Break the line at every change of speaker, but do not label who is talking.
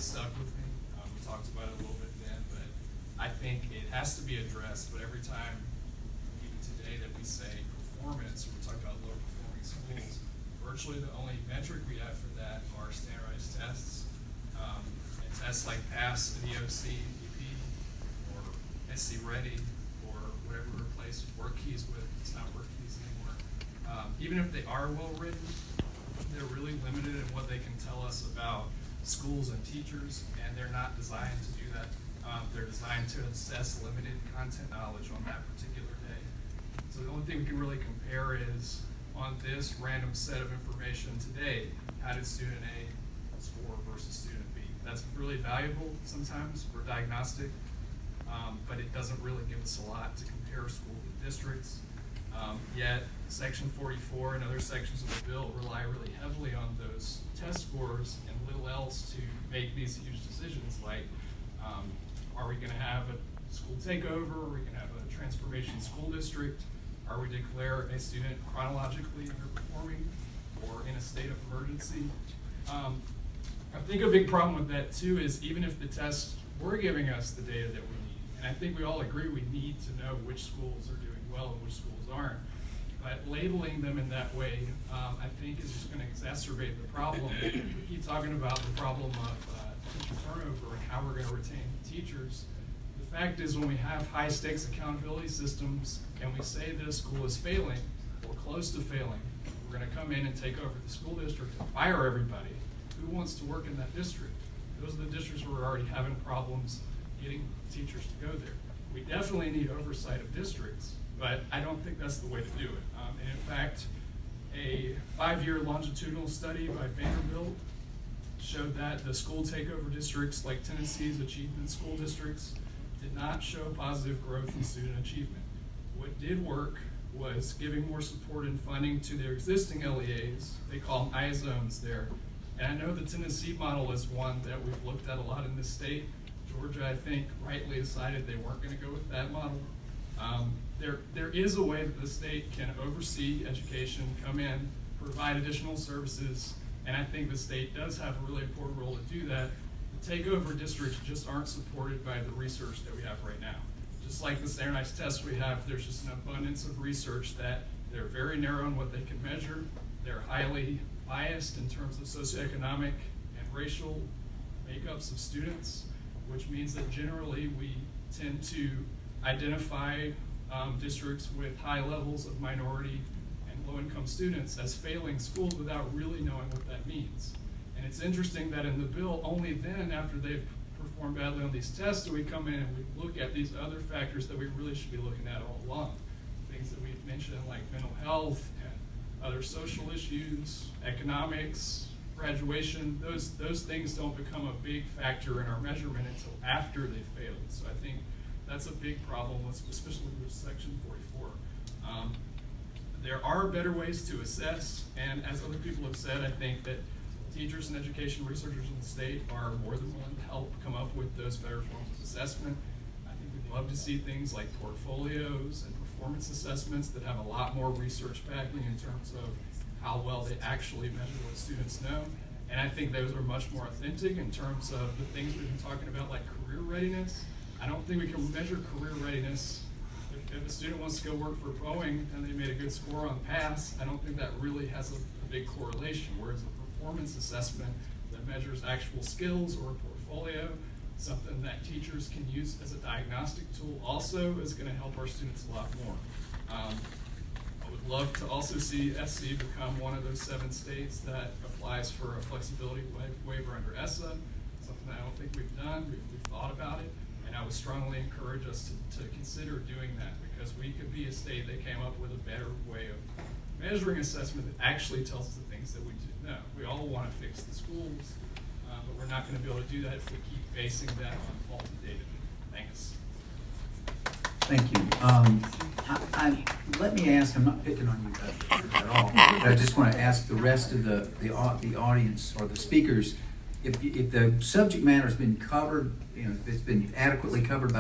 stuck with me. We talked about it a little bit then, but I think it has to be addressed. But every time, even today, that we say performance, or we talk about low performing schools, virtually the only metric we have for that are standardized tests. And tests like PASS, EOC, EP, or SC Ready, or whatever we replace work keys with. It's not work keys anymore. Even if they are well written, they're really limited in what they can tell us about schools and teachers, and they're not designed to do that. They're designed to assess limited content knowledge on that particular day. So the only thing we can really compare is on this random set of information today, how did student A score versus student B? That's really valuable sometimes for diagnostic, but it doesn't really give us a lot to compare schools with districts. Yet Section 44 and other sections of the bill rely really heavily on those test scores and little else to make these huge decisions like, are we going to have a school takeover? Are we going to have a transformation school district? Are we declare a student chronologically underperforming or in a state of emergency? I think a big problem with that too is even if the tests were giving us the data that we need, and I think we all agree we need to know which schools are doing well and which schools aren't, but labeling them in that way, I think is just going to exacerbate the problem. We keep talking about the problem of teacher turnover and how we're going to retain teachers. The fact is, when we have high stakes accountability systems and we say that a school is failing or close to failing, we're going to come in and take over the school district and fire everybody. Who wants to work in that district? Those are the districts where we're already having problems getting teachers to go there. We definitely need oversight of districts, but I don't think that's the way to do it. And in fact, a 5-year longitudinal study by Vanderbilt showed that the school takeover districts, like Tennessee's achievement school districts, did not show positive growth in student achievement. What did work was giving more support and funding to their existing LEAs. They call them I-zones there. And I know the Tennessee model is one that we've looked at a lot in this state. Georgia, I think, rightly decided they weren't going to go with that model. There is a way that the state can oversee education, come in, provide additional services, and I think the state does have a really important role to do that. The takeover districts just aren't supported by the research that we have right now. Just like the standardized tests we have, there's just an abundance of research that they're very narrow in what they can measure. They're highly biased in terms of socioeconomic and racial makeups of students, which means that generally we tend to identify districts with high levels of minority and low-income students as failing schools without really knowing what that means. And it's interesting that in the bill, only then, after they've performed badly on these tests, do we come in and we look at these other factors that we really should be looking at all along. Things that we've mentioned like mental health and other social issues, economics, graduation, those things don't become a big factor in our measurement until after they failed. So I think that's a big problem, especially with Section 44. There are better ways to assess, and as other people have said, I think that teachers and education researchers in the state are more than willing to help come up with those better forms of assessment. I think we'd love to see things like portfolios and performance assessments that have a lot more research backing in terms of how well they actually measure what students know. And I think those are much more authentic in terms of the things we've been talking about, like career readiness. I don't think we can measure career readiness. If a student wants to go work for Boeing and they made a good score on PASS, I don't think that really has a big correlation, whereas a performance assessment that measures actual skills or a portfolio, something that teachers can use as a diagnostic tool, also is going to help our students a lot more. I would love to also see SC become one of those 7 states that applies for a flexibility waiver under ESSA, something I don't think we've done. We've thought about it, and I would strongly encourage us to consider doing that, because we could be a state that came up with a better way of measuring assessment that actually tells us the things that we do know. We all want to fix the schools, but we're not going to be able to do that if we keep basing that on faulty data. Thanks.
Thank you. Let me ask, I'm not picking on you at all, but I just want to ask the rest of the audience or the speakers, if the subject matter has been covered, if it's been adequately covered by